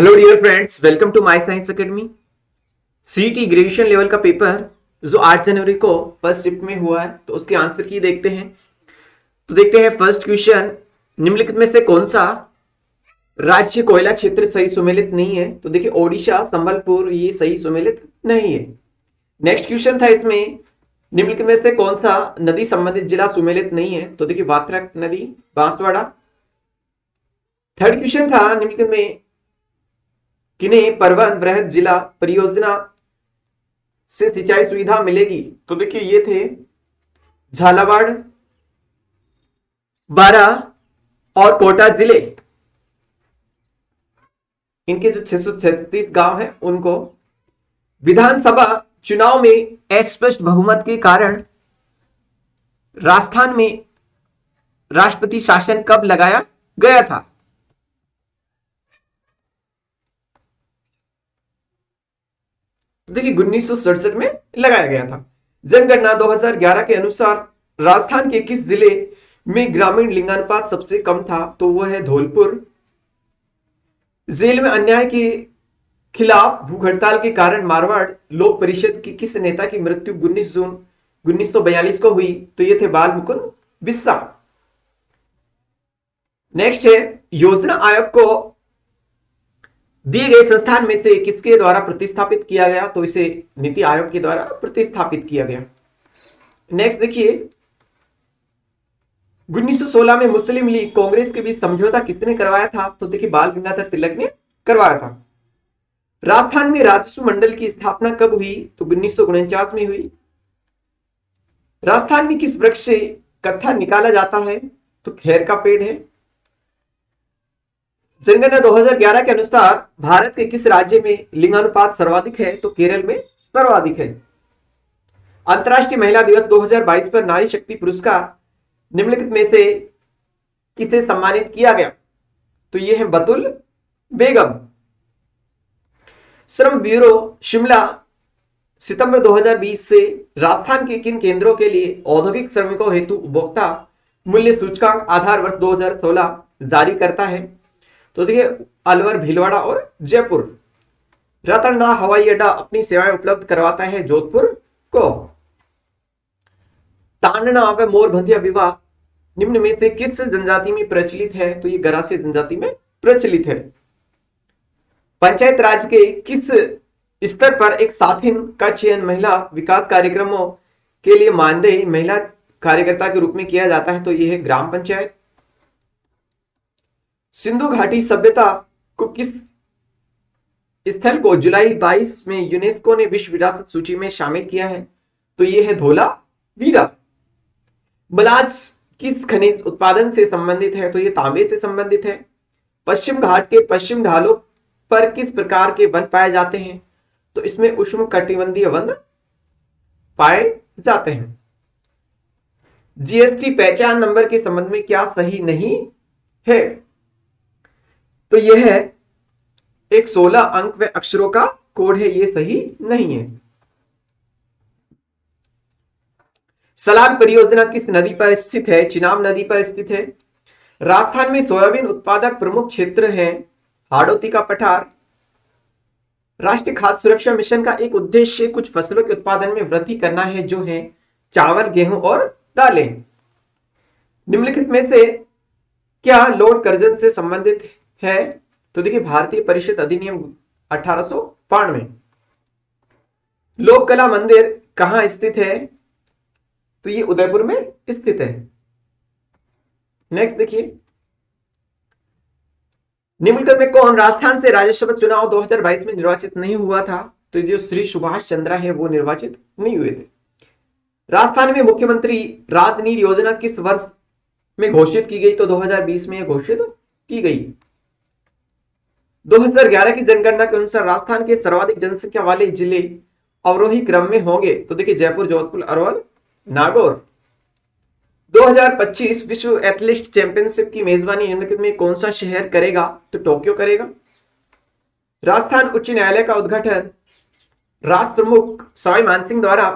Hello dear friends, welcome to my science academy. CET graduation level का paper जो 8 जनवरी को first shift में हुआ है, तो उसके आंसर की देखते हैं। तो देखते हैं फर्स्ट क्वेश्चन, निम्नलिखित में से कौन सा राज्य कोयला क्षेत्र सही सुमेलित नहीं है? तो देखिए ओडिशा, संबलपुर ये सही सुमेलित नहीं है। नेक्स्ट क्वेश्चन था इसमें, निम्नलिखित में से कौन सा नदी संबंधित जिला सुमेलित नहीं है? तो देखिए वात्रक नदी, बांसवाड़ा। थर्ड क्वेश्चन था, निम्नलिखित में किन्हें परवन बृहद जिला परियोजना से सिंचाई सुविधा मिलेगी? तो देखिए ये थे झालावाड़, बारा और कोटा जिले। इनके जो 636 गांव हैं उनको विधानसभा चुनाव में अस्पष्ट बहुमत के कारण राजस्थान में राष्ट्रपति शासन कब लगाया गया था? देखिए 1967 में लगाया गया था। जनगणना 2011 के अनुसार राजस्थान के किस जिले में ग्रामीण लिंगानुपात सबसे कम था? तो वह है धौलपुर। जेल में अन्याय के खिलाफ भूख हड़ताल के कारण मारवाड़ लोक परिषद की किस नेता की मृत्यु 19 जून 1942 को हुई? तो ये थे बाल मुकुंद बिस्सा। नेक्स्ट है, योजना आयोग को दिए गए संस्थान में से किसके द्वारा प्रतिस्थापित किया गया? तो इसे नीति आयोग के द्वारा प्रतिस्थापित किया गया। नेक्स्ट देखिए, 1916 में मुस्लिम लीग कांग्रेस के बीच समझौता किसने करवाया था? तो देखिए बाल गंगाधर तिलक ने करवाया था। राजस्थान में राजस्व मंडल की स्थापना कब हुई? तो 1949 में हुई। राजस्थान में किस वृक्ष से कत्था निकाला जाता है? तो खैर का पेड़ है। जनगणना 2011 के अनुसार भारत के किस राज्य में लिंगानुपात सर्वाधिक है? तो केरल में सर्वाधिक है। अंतर्राष्ट्रीय महिला दिवस 2022 पर नारी शक्ति पुरस्कार निम्नलिखित में से किसे सम्मानित किया गया? तो यह है बतुल बेगम। श्रम ब्यूरो शिमला सितंबर 2020 से राजस्थान के किन केंद्रों के लिए औद्योगिक श्रमिकों हेतु उपभोक्ता मूल्य सूचकांक आधार वर्ष 2016 जारी करता है? तो देखिए अलवर, भीलवाड़ा और जयपुर। रतनदा हवाई अड्डा अपनी सेवाएं उपलब्ध करवाता है जोधपुर को। तांडना व मोरभंतिया विवाह निम्न में से किस जनजाति में प्रचलित है? तो ये गरासिया जनजाति में प्रचलित है। पंचायत राज के किस स्तर पर एक साथिन का चयन महिला विकास कार्यक्रमों के लिए मानदेय महिला कार्यकर्ता के रूप में किया जाता है? तो यह है ग्राम पंचायत। सिंधु घाटी सभ्यता को किस स्थल को जुलाई 22 में यूनेस्को ने विश्व विरासत सूची में शामिल किया है? तो यह है धोलावीरा। मलाज किस खनिज उत्पादन से संबंधित है? तो यह तांबे से संबंधित है। पश्चिम घाट के पश्चिम ढालों पर किस प्रकार के वन पाए जाते हैं? तो इसमें उष्ण कटिबंधीय वन पाए जाते हैं। जीएसटी पहचान नंबर के संबंध में क्या सही नहीं है? तो यह है एक 16 अंक व अक्षरों का कोड है, यह सही नहीं है। सलाग परियोजना किस नदी पर स्थित है? चिनाब नदी पर स्थित है। राजस्थान में सोयाबीन उत्पादक प्रमुख क्षेत्र है हाड़ौती का पठार। राष्ट्रीय खाद्य सुरक्षा मिशन का एक उद्देश्य कुछ फसलों के उत्पादन में वृद्धि करना है, जो है चावल, गेहूं और दालें। निम्नलिखित में से क्या लोड कर्जन से संबंधित है? तो देखिए भारतीय परिषद अधिनियम 1892। लोक कला मंदिर कहां स्थित है? तो ये उदयपुर में स्थित है। नेक्स्ट देखिए, निम्नलिखित में कौन राजस्थान से राज्यसभा चुनाव 2022 में निर्वाचित नहीं हुआ था? तो जो श्री सुभाष चंद्रा है वो निर्वाचित नहीं हुए थे। राजस्थान में मुख्यमंत्री राजनीति योजना किस वर्ष में घोषित की गई? तो 2020 में घोषित की गई। 2011 की जनगणना के अनुसार राजस्थान के सर्वाधिक जनसंख्या वाले जिले अवरोही क्रम में होंगे? तो देखिए जयपुर, जोधपुर, अरवल, नागौर। 2025 विश्व एथलेटिक्स चैंपियनशिप की मेजबानी निम्नलिखित में कौन सा शहर करेगा? तो टोक्यो करेगा। राजस्थान उच्च न्यायालय का उद्घाटन राष्ट्र प्रमुख सवाई मानसिंह द्वारा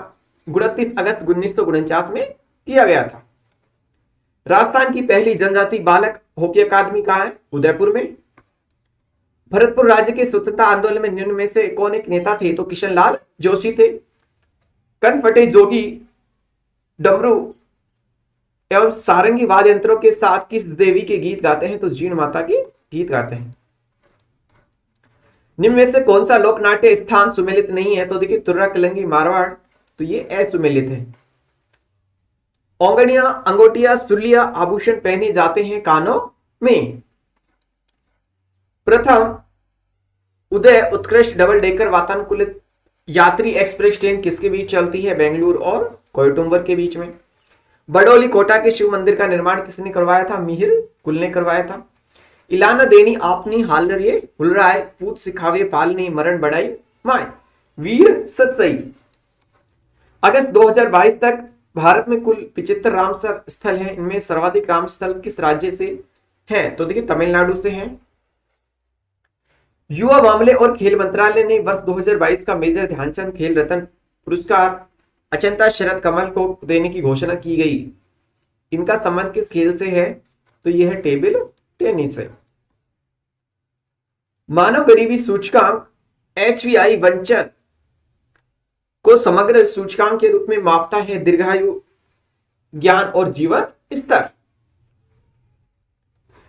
29 अगस्त 1949 में किया गया था। राजस्थान की पहली जनजाति बालक हॉकी अकादमी कहां है? उदयपुर में। भरतपुर राज्य के स्वतंत्रता आंदोलन में निम्न में से कौन एक नेता थे? तो किशन लाल जोशी थे। कनफटे जोगी डमरू एवं सारंगी वाद्य यंत्रों के साथ किस देवी के गीत गाते हैं? तो जीण माता के गीत गाते हैं। निम्न में से कौन सा लोक नाट्य स्थान सुमेलित नहीं है? तो देखिए तुर्रा कलंगी मारवाड़, तो ये असुमेलित है। औंगड़ियां अंगोटिया सुलिया आभूषण पहने जाते हैं कानों में। प्रथम उदय उत्कृष्ट डबल डेकर वातानुकूलित यात्री एक्सप्रेस ट्रेन किसके बीच चलती है? बेंगलुरु और कोयटुंबर के बीच में। बडोली कोटा के शिव मंदिर का निर्माण किसने करवाया था? मिहिर कुल ने करवाया था। इलाना देनी आपनी हालर ये हुलराय पूत सिखावे पालनी मरण बढ़ाई माए वीर सतसई। अगस्त 2022 तक भारत में कुल 75 रामसर स्थल हैं। इनमें सर्वाधिक रामस्थल किस राज्य से हैं? तो देखिए तमिलनाडु से हैं। युवा मामले और खेल मंत्रालय ने वर्ष 2022 का मेजर ध्यानचंद खेल रत्न पुरस्कार अचंता शरद कमल को देने की घोषणा की गई। इनका संबंध किस खेल से है? तो यह है टेबल टेनिस से। मानव गरीबी सूचकांक HVI वंचन को समग्र सूचकांक के रूप में मापता है दीर्घायु, ज्ञान और जीवन स्तर।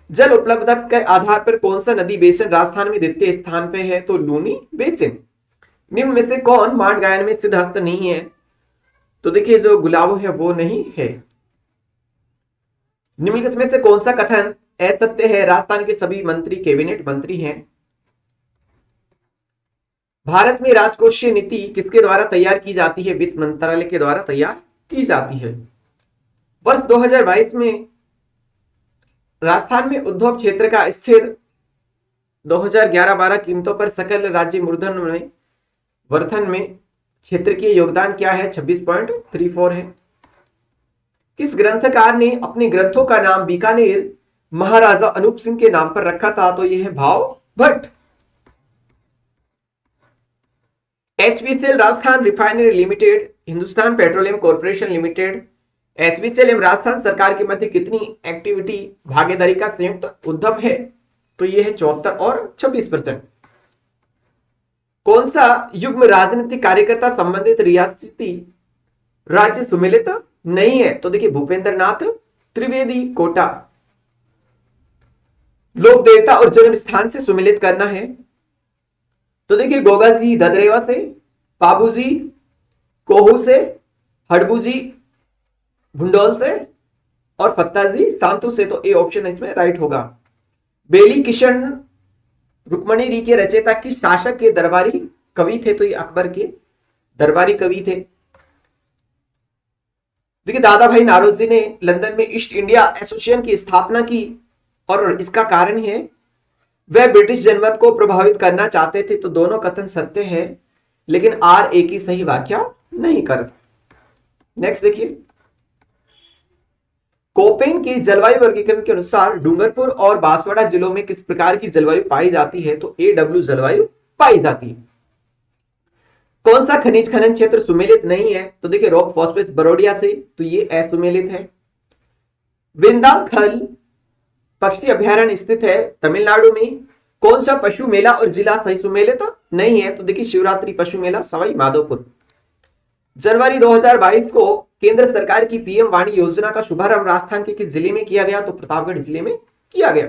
जल उपलब्धता के आधार पर कौन सा नदी बेसिन राजस्थान में द्वितीय स्थान पे है? तो लूनी बेसिन। निम्न में से कौन मांड गायन में सिद्धहस्त नहीं है? तो देखिए जो गुलाबो है वो नहीं है। निम्नलिखित में से कौन सा कथन असत्य है? राजस्थान के सभी मंत्री कैबिनेट मंत्री हैं। भारत में राजकोषीय नीति किसके द्वारा तैयार की जाती है? वित्त मंत्रालय के द्वारा तैयार की जाती है। वर्ष 2022 में राजस्थान में उद्योग क्षेत्र का स्थिर 2011-12 कीमतों पर सकल राज्य मूलधन में वर्धन में क्षेत्र के योगदान क्या है? 26.34 है। किस ग्रंथकार ने अपने ग्रंथों का नाम बीकानेर महाराजा अनूप सिंह के नाम पर रखा था? तो यह है भाव Bhatt. HPCL Rajasthan refinery limited, Hindustan petroleum corporation limited, HPCL एवं राजस्थान सरकार के मध्य कितनी एक्टिविटी भागीदारी का संयुक्त उद्यम है? तो यह है 74 और 26%। कौन सा युग्म राजनीतिक कार्यकर्ता संबंधित रियासती राज्य सुमेलित नहीं है? तो देखिए भूपेंद्र नाथ त्रिवेदी कोटा। लोक देवता और जन्म स्थान से सुमेलित करना है। तो देखिए गोगा जी ददरेवा से, पाबू जी कोहू से, हड़बू जी भुंडोल से और फत्ता जी सांतु से। तो ए ऑप्शन इसमें राइट होगा। बेली किशन रुक्मणी री के रचयिता किस शासक के दरबारी कवि थे? तो ये अकबर के दरबारी कवि थे। देखिए दादा भाई नारोजी ने लंदन में ईस्ट इंडिया एसोसिएशन की स्थापना की और इसका कारण है वह ब्रिटिश जनमत को प्रभावित करना चाहते थे। तो दोनों कथन सत्य है, लेकिन आर ए की सही व्याख्या नहीं करता। नेक्स्ट देखिए, कोपेन की जलवायु वर्गीकरण के अनुसार डूंगरपुर और बांसवाड़ा जिलों में किस प्रकार की जलवायु पाई जाती है? तो AW जलवायु पाई जाती है। कौन सा खनिज खनन क्षेत्र सुमेलित नहीं है? तो देखिए रॉक फॉस्फेट बरोडिया से, तो ये असुमेलित है। विंदाखल पक्षी अभ्यारण्य स्थित है तमिलनाडु में। कौन सा पशु मेला और जिला सही सुमेलित नहीं है? तो देखिए शिवरात्रि पशु मेला सवाई माधोपुर। जनवरी 2022 को केंद्र सरकार की PM वाणी योजना का शुभारंभ राजस्थान के किस जिले में किया गया? तो प्रतापगढ़ जिले में किया गया।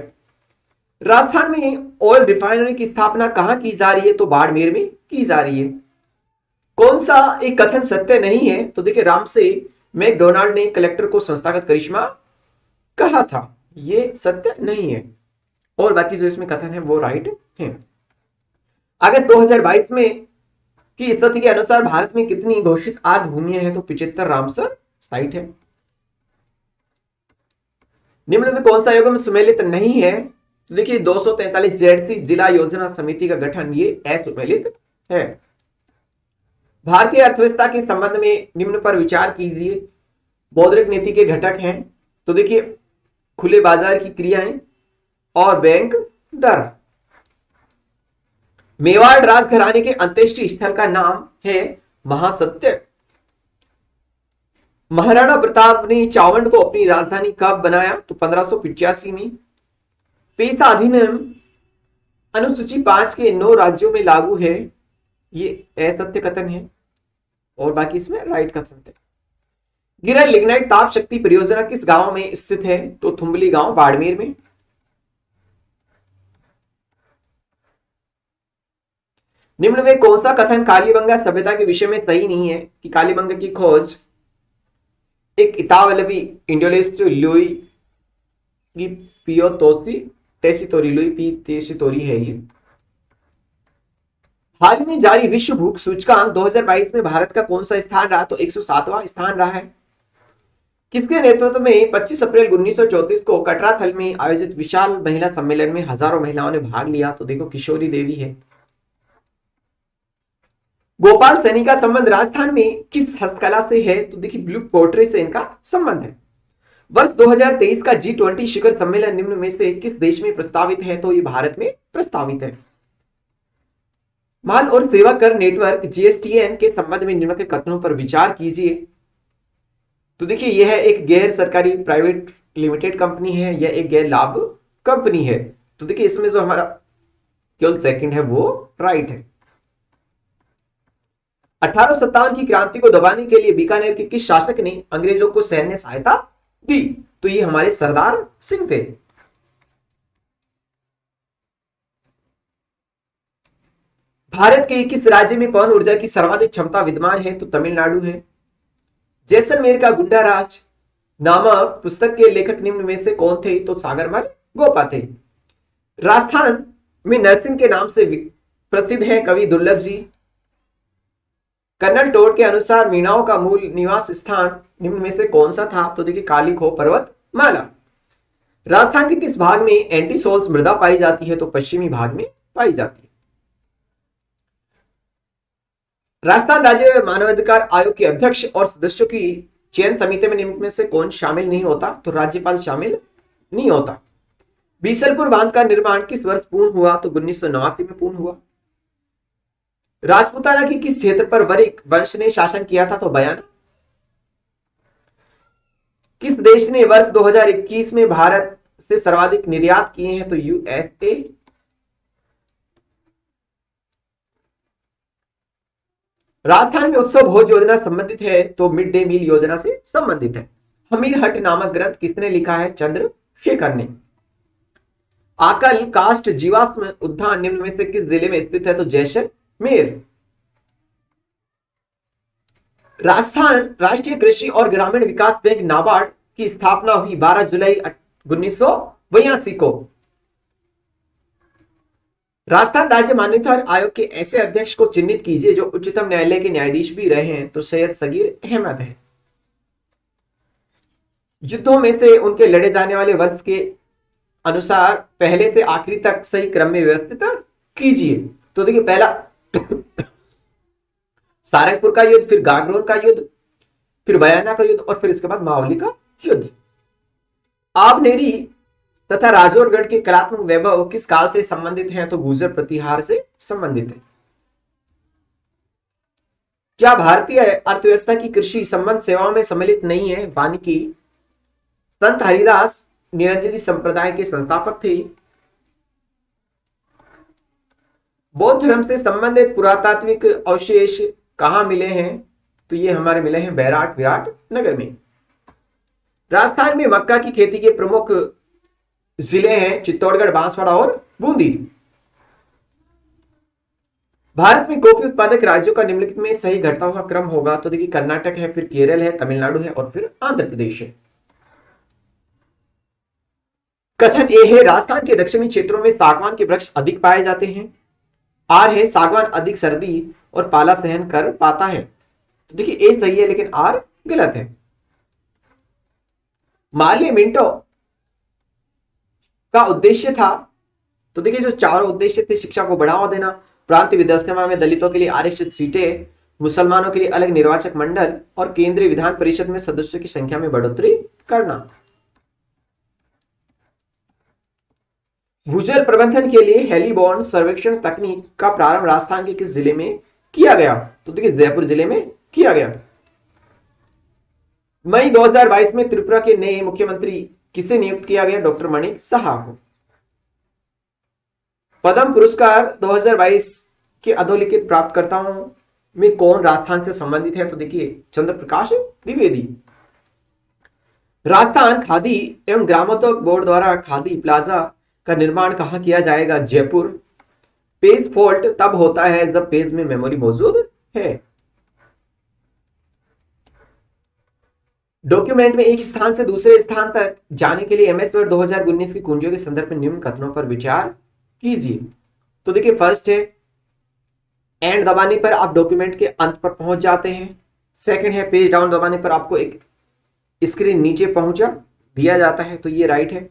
राजस्थान में ऑयल रिफाइनरी की स्थापना कहां की जा रही है? तो बाड़मेर में की जा रही है। कौन सा एक कथन सत्य नहीं है? तो देखिए राम से मैकडोनाल्ड ने कलेक्टर को संस्थागत करिश्मा कहा था, ये सत्य नहीं है। और बाकी जो इसमें कथन है वो राइट है। अगस्त 2022 में की स्थिति के अनुसार भारत में कितनी घोषित आर्द्र भूमियां हैं? तो 75 रामसर साइट है। निम्न में कौन सा युग्म सुमेलित नहीं है? तो देखिए 243 जेडसी जिला योजना समिति का गठन ये असुमेलित है। भारतीय अर्थव्यवस्था के संबंध में निम्न पर विचार कीजिए। मौद्रिक नीति के घटक हैं, तो देखिए खुले बाजार की क्रियाएं और बैंक दर। मेवाड़ राजघराने के अंत्येष्टि स्थल का नाम है महासत्य। महाराणा प्रताप ने चावंड को अपनी राजधानी कब बनाया? तो 1585 में। पेशा अधिनियम अनुसूची 5 के 9 राज्यों में लागू है, ये असत्य कथन है और बाकी इसमें राइट कथन है। गिरल लिग्नाइट ताप शक्ति परियोजना किस गांव में स्थित है? तो थुम्बली गांव बाड़मेर में। निम्न में कौन सा कथन कालीबंगा सभ्यता के विषय में सही नहीं है कि कालीबंगा की खोज एक इतावलवी इंडोलेस्ट लुई की पियोतोसी टेसितोरी लुई पी टेसितोरी है ये। हाल ही में जारी विश्व भूख सूचकांक 2022 में भारत का कौन सा स्थान रहा? तो 107वां स्थान रहा है। किसके नेतृत्व में 25 अप्रैल 1934 को कटराथल में आयोजित विशाल महिला सम्मेलन में हजारों महिलाओं ने भाग लिया? तो देखो किशोरी देवी है। गोपाल सैनी का संबंध राजस्थान में किस हस्तकला से है? तो देखिए ब्लू पोट्री से इनका संबंध है। वर्ष 2023 का G20 शिखर सम्मेलन निम्न में से किस देश में प्रस्तावित है? तो ये भारत में प्रस्तावित है। माल और सेवा कर नेटवर्क GSTN के संबंध में निम्नलिखित कथनों पर विचार कीजिए। तो देखिए यह एक गैर सरकारी प्राइवेट लिमिटेड कंपनी है, यह एक गैर लाभ कंपनी है। तो देखिए इसमें जो हमारा केवल सेकंड है वो राइट है। 1857 की क्रांति को दबाने के लिए बीकानेर के किस शासक ने अंग्रेजों को सैन्य सहायता दी? तो ये हमारे सरदार सिंह थे। भारत के किस राज्य में पवन ऊर्जा की सर्वाधिक क्षमता विद्यमान है? तो तमिलनाडु है। जैसलमेर का गुंडा राज नामक पुस्तक के लेखक निम्न में से कौन थे? तो सागरमल गोपा थे। राजस्थान में नरसिंह के नाम से प्रसिद्ध है कवि दुर्लभ जी। कर्नल टोड के अनुसार मीणाओं का मूल निवास स्थान निम्न में से कौन सा था? तो देखिए काली खो पर्वत माला। राजस्थान के किस भाग में एंटीसोल्स मृदा पाई जाती है? तो पश्चिमी भाग में पाई जाती है। राजस्थान राज्य मानवाधिकार आयोग के अध्यक्ष और सदस्यों की चयन समिति में निम्न में से कौन शामिल नहीं होता? तो राज्यपाल शामिल नहीं होता। बीसलपुर बांध का निर्माण किस वर्ष पूर्ण हुआ? तो 1989 में पूर्ण हुआ। राजपूताना की किस क्षेत्र पर वरिक वंश ने शासन किया था? तो बयाना। किस देश ने वर्ष 2021 में भारत से सर्वाधिक निर्यात किए हैं? तो USA। राजस्थान में उत्सव भोज योजना संबंधित है? तो मिड डे मील योजना से संबंधित है। हमीर हट नामक ग्रंथ किसने लिखा है? चंद्रशेखर ने। आकल कास्ट जीवाश्म उद्यान निम्न में से किस जिले में स्थित है? तो जैसलमेर। राजस्थान राष्ट्रीय कृषि और ग्रामीण विकास बैंक नाबार्ड की स्थापना हुई 12 जुलाई 1982 को। राजस्थान राज्य मान्यता आयोग के ऐसे अध्यक्ष को चिन्हित कीजिए जो उच्चतम न्यायालय के न्यायाधीश भी रहे हैं। तो सैयद सगीर अहमद है। युद्धों में से उनके लड़े जाने वाले वर्ष के अनुसार पहले से आखिरी तक सही क्रम में व्यवस्थित कीजिए। तो देखिए पहला सारंगपुर का युद्ध, फिर गागरोन का युद्ध, फिर बयाना का युद्ध और फिर इसके बाद मावली का युद्ध। आबनेरी तथा राजौरगढ़ के कलात्मक वैभव किस काल से संबंधित हैं? तो गुर्जर प्रतिहार से संबंधित है। क्या भारतीय अर्थव्यवस्था की कृषि संबंध सेवाओं में सम्मिलित नहीं है? वानिकी। संत हरिदास निरंजनी संप्रदाय के संस्थापक थे। बौद्ध धर्म से संबंधित पुरातात्विक अवशेष कहां मिले हैं? तो ये हमारे मिले हैं बैराट विराट नगर में। राजस्थान में मक्का की खेती के प्रमुख जिले हैं चित्तौड़गढ़, बांसवाड़ा और बूंदी। भारत में कॉफी उत्पादक राज्यों का निम्नलिखित में सही घटता हुआ क्रम होगा? तो देखिए कर्नाटक है, फिर केरल है, तमिलनाडु है और फिर आंध्र प्रदेश है। कथन ए है राजस्थान के दक्षिणी क्षेत्रों में सागवान के वृक्ष अधिक पाए जाते हैं। आर है सागवान अधिक सर्दी और पाला सहन कर पाता है। तो देखिए ए सही है लेकिन आर गलत है। मार्ले मिंटो का उद्देश्य था? तो देखिए जो चारों उद्देश्य थे, शिक्षा को बढ़ावा देना, प्रांत विधानसभा में दलितों के लिए आरक्षित सीटें, मुसलमानों के लिए अलग निर्वाचक मंडल और केंद्रीय विधान परिषद में सदस्यों की संख्या में बढ़ोतरी करना। भूजल प्रबंधन के लिए हेलीबॉर्न सर्वेक्षण तकनीक का प्रारंभ राजस्थान के किस जिले में किया गया? तो देखिए जयपुर जिले में किया गया। मई 2022 में त्रिपुरा के नए मुख्यमंत्री किसे नियुक्त किया गया? डॉक्टर मणिक साहा को। पद्म पुरस्कार 2022 के अधोलिखित प्राप्तकर्ताओं में कौन राजस्थान से संबंधित है? तो देखिए चंद्र प्रकाश द्विवेदी। राजस्थान खादी एवं ग्रामोद्योग बोर्ड द्वारा खादी प्लाजा का निर्माण कहां किया जाएगा? जयपुर। पेज फॉल्ट तब होता है जब पेज में मेमोरी मौजूद है। डॉक्यूमेंट में एक स्थान से दूसरे स्थान तक जाने के लिए एमएस वर्ड 2019 की कुंजियों के संदर्भ में निम्न कथनों पर विचार कीजिए। तो देखिए फर्स्ट है एंड दबाने पर आप डॉक्यूमेंट के अंत पर पहुंच जाते हैं। सेकंड है पेज डाउन दबाने पर आपको एक स्क्रीन नीचे पहुंचा दिया जाता है, तो ये राइट है।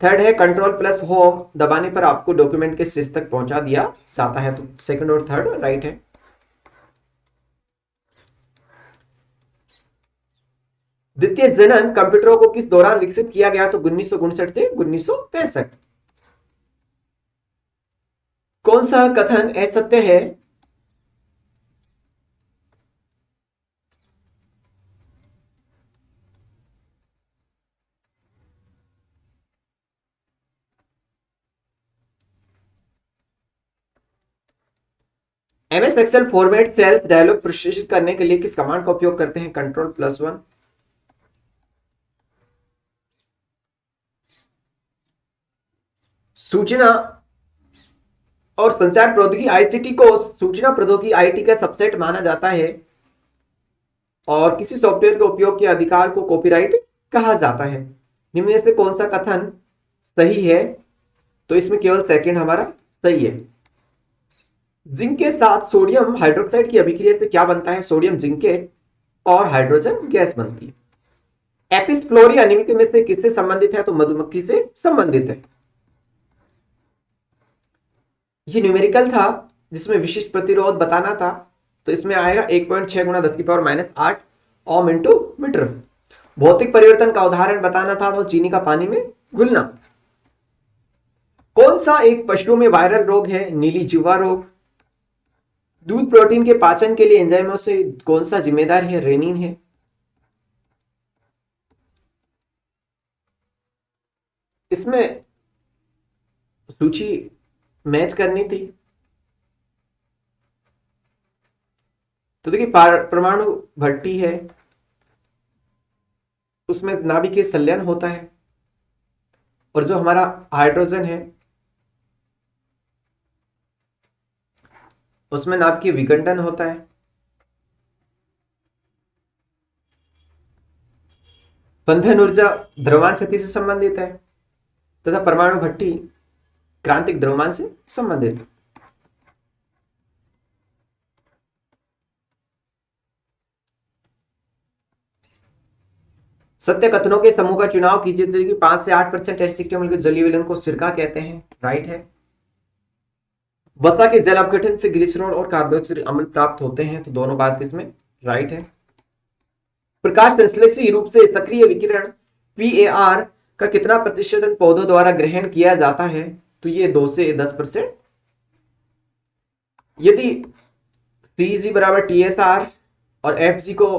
थर्ड है कंट्रोल प्लस होम दबाने पर आपको डॉक्यूमेंट के शीर्ष तक पहुंचा दिया जाता है, तो सेकंड और थर्ड राइट है। द्वितीय जनन कंप्यूटरों को किस दौरान विकसित किया गया? तो 1959 से 1965। कौन सा कथन असत्य है? MS Excel format cells dialog प्रदर्शित करने के लिए किस कमांड का उपयोग करते हैं? Control plus 1। सूचना और संचार प्रौद्योगिकी आईसीटी को सूचना प्रौद्योगिकी आईटी का सबसेट माना जाता है और किसी सॉफ्टवेयर के उपयोग के अधिकार को कॉपीराइट कहा जाता है। निम्न में से कौन सा कथन सही है? तो इसमें केवल सेकंड हमारा सही है। जिंक के साथ सोडियम हाइड्रोक्साइड की अभिक्रिया से क्या बनता है? सोडियम जिंकेट और हाइड्रोजन गैस बनती है। एपिस फ्लोरी निम्नलिखित में से किससे संबंधित है? तो मधुमक्खी से संबंधित है। ये न्यूमेरिकल था जिसमें विशिष्ट प्रतिरोध बताना था, तो इसमें आएगा 1.6 गुणा 10⁻⁸ ओम इंटू मीटर। भौतिक परिवर्तन का उदाहरण बताना था, तो चीनी का पानी में घुलना। कौन सा एक पशुओं में वायरल रोग है? नीली जिह्वा रोग। दूध प्रोटीन के पाचन के लिए एंजाइमों से कौन सा जिम्मेदार है? रेनिन है। इसमें सूची मैच करनी थी, तो देखिए परमाणु भट्टी है, उसमें नाभिकीय संलयन होता है, और जो हमारा हाइड्रोजन है उसमें नाभिकीय विघटन होता है। बंधन ऊर्जा द्रव्यमान शक्ति से संबंधित है तथा परमाणु भट्टी क्रांतिक द्रव्यमान से संबंधित। सत्य कथनों के समूह का चुनाव कीजिए। कि 5 से 8% एसिडिक अम्ल के जलीय विलयन को सिरका कहते हैं, राइट है। वसा के जल अपघटन से ग्लिसरॉल और कार्बोक्सिलिक अम्ल प्राप्त होते हैं, तो दोनों बात इसमें राइट है। प्रकाश संश्लेषी रूप से सक्रिय विकिरण PAR का कितना प्रतिशत पौधों द्वारा ग्रहण किया जाता है? तो ये 2 से 10%। यदि CG बराबर TSR और FG को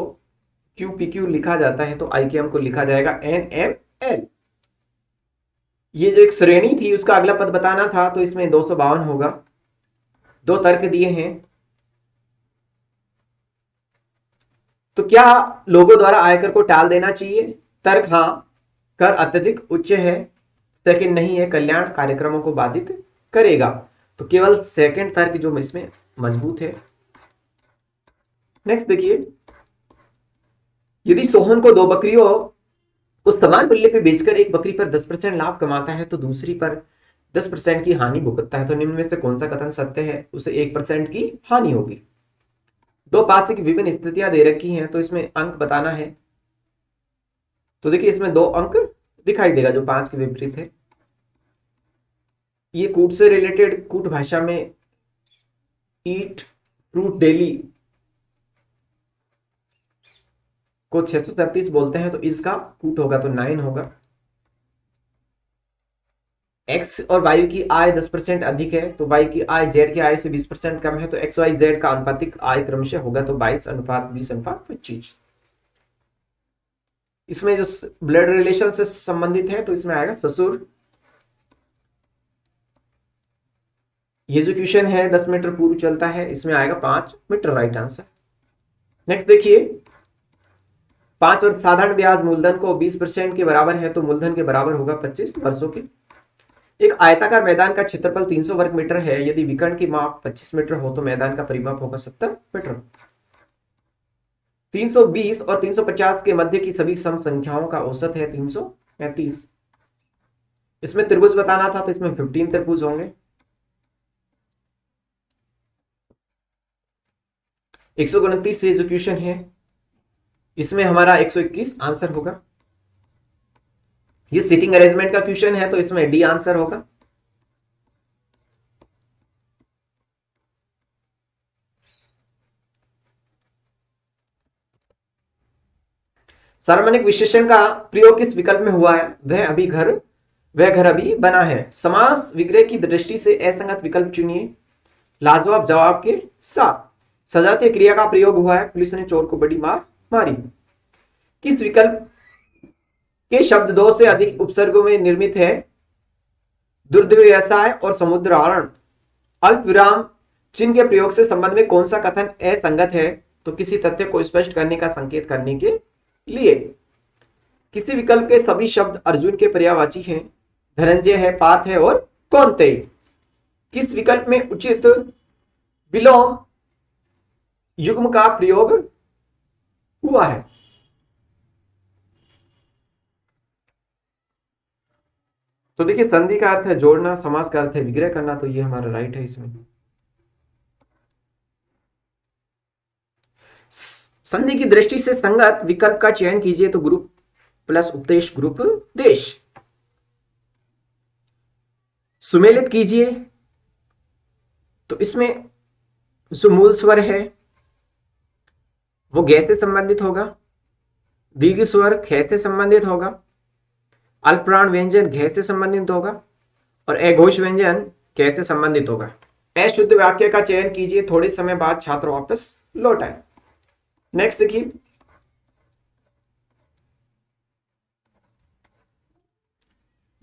QPQ लिखा जाता है, तो IKM को लिखा जाएगा NML। ये जो एक श्रेणी थी उसका अगला पद बताना था, तो इसमें 252 होगा। 2 तर्क दिए हैं। तो क्या लोगों द्वारा आयकर को टाल देना चाहिए? तर्क हाँ, कर अत्यधिक उच्च है। सेकंड नहीं है, कल्याण कार्यक्रमों को बाधित करेगा। तो केवल सेकंड तर्क जो इसमें मजबूत है। नेक्स्ट देखिए, यदि सोहन को 2 बकरियों को समान मूल्य पे बेचकर एक बकरी पर 10% लाभ कमाता है तो दूसरी पर 10% की हानि भुगतता है, तो निम्न में से कौन सा कथन सत्य है? उसे 1% की हानि होगी। 2 पासे की विभिन्न स्थितियां दे रखी हैं, तो इसमें अंक बताना है। तो देखिए इसमें 2 अंक दिखाई देगा जो 5 के विपरीत है। ये कूट से रिलेटेड, कूट भाषा में ईट फ्रूट डेली को 637 बोलते हैं, तो इसका कूट होगा तो 9 होगा। एक्स और वाई की आय 10% अधिक है, तो वाई की आय जेड की आय से 20% कम है, तो एक्स वाई जेड का अनुपातिक आय क्रमशः होगा तो 22:20:25। इसमें जो ब्लड रिलेशन से संबंधित है, तो इसमें आएगा ससुर। ये जो क्वेश्चन है 10 मीटर पूर्व चलता है, इसमें आएगा 5 मीटर राइट आंसर। नेक्स्ट देखिए, 5 और साधारण ब्याज मूलधन को 20% के बराबर है तो मूलधन के बराबर होगा 25 वर्षों के। एक आयताकार मैदान का क्षेत्रफल 300 वर्ग मीटर है, यदि विकर्ण की माप 25 मीटर हो तो मैदान का परिमाप होगा 70 मीटर। 320 और 350 के मध्य की सभी सम संख्याओं का औसत है 335। इसमें त्रिभुज बताना था तो इसमें 15 त्रिभुज होंगे। 129 से जो क्वेश्चन है इसमें हमारा 121 आंसर होगा। ये सीटिंग अरेंजमेंट का क्वेश्चन है तो इसमें डी आंसर होगा। सार्वजनिक विशेषण का प्रयोग किस विकल्प में हुआ है? वह घर अभी बना है। समास विग्रह की दृष्टि से असंगत विकल्प चुनिए लाजवाब जवाब के साथ। सजातीय क्रिया का प्रयोग हुआ है, पुलिस ने चोर को बड़ी मार मारी। किस विकल्प के शब्द 2 से अधिक उपसर्गों में निर्मित है? दुर्द व्यवसाय और समुद्रारण। अल्प विराम चिन्ह के प्रयोग से संबंध में कौन सा कथन असंगत है? तो किसी तथ्य को स्पष्ट करने का संकेत करने के लिए। किसी विकल्प के सभी शब्द अर्जुन के पर्यायवाची हैं? धनंजय है, पार्थ है और कौन्तेय। किस विकल्प में उचित विलोम युग्म का प्रयोग हुआ है? तो देखिए, संधि का अर्थ है जोड़ना, समास का अर्थ है विग्रह करना, तो ये हमारा राइट है। इसमें संधि की दृष्टि से संगत विकल्प का चयन कीजिए तो ग्रुप प्लस उपदेश ग्रुप देश। सुमेलित कीजिए तो इसमें जो मूल स्वर है वो ग से संबंधित होगा, दीर्घ स्वर ख से संबंधित होगा, अल्पप्राण व्यंजन घ से संबंधित होगा और अघोष व्यंजन क से संबंधित होगा। अशुद्ध वाक्य का चयन कीजिए, थोड़े समय बाद छात्र वापस लौट आए। नेक्स्ट देखिए,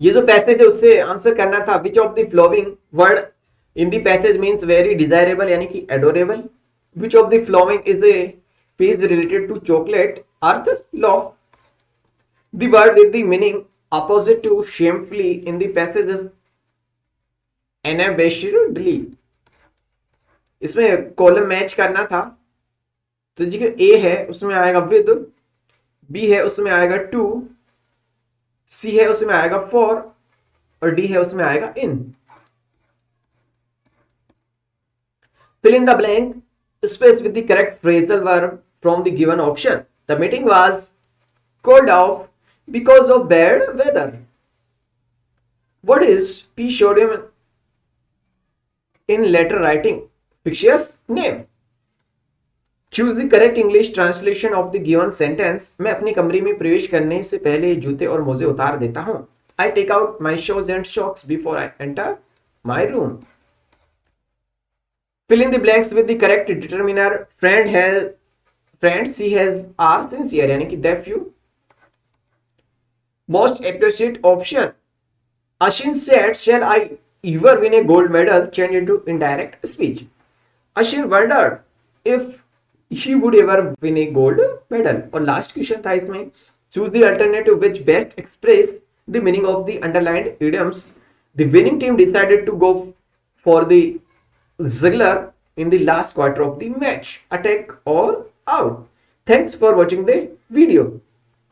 ये जो पैसेज है उससे आंसर करना था। Which of the following word in the passage means very desirable यानी कि adorable. Which of the following is a page related to chocolate? अर्थ law. The word with the meaning opposite to shamefully in the passage is unabashedly। इसमें column match करना था तो जी ए है उसमें आएगा विद, बी है उसमें आएगा टू, सी है उसमें आएगा फॉर और डी है उसमें आएगा in. Fill in the blank space with the correct phrasal verb from the given option. The meeting was called off because of bad weather. What is P sodium in letter writing? Fictitious name. Choose the correct English translation of the given sentence. मैं अपनी कमरे में प्रवेश करने से पहले जूते और मोजे उतार देता हूं। I take out my shoes and socks before I enter my room. Fill in the blanks with the correct determiner. Friends he has are sincere यानी कि they few। Most accurate option. Ashin said, "Shall I ever win a gold medal?" Change into indirect speech. Ashin wondered if he would ever win a gold medal. और last question था इसमें, choose the alternative which best express the meaning of the underlined idioms. The winning team decided to go for the jugular in the last quarter of the match. Attack or out. Thanks for watching the video.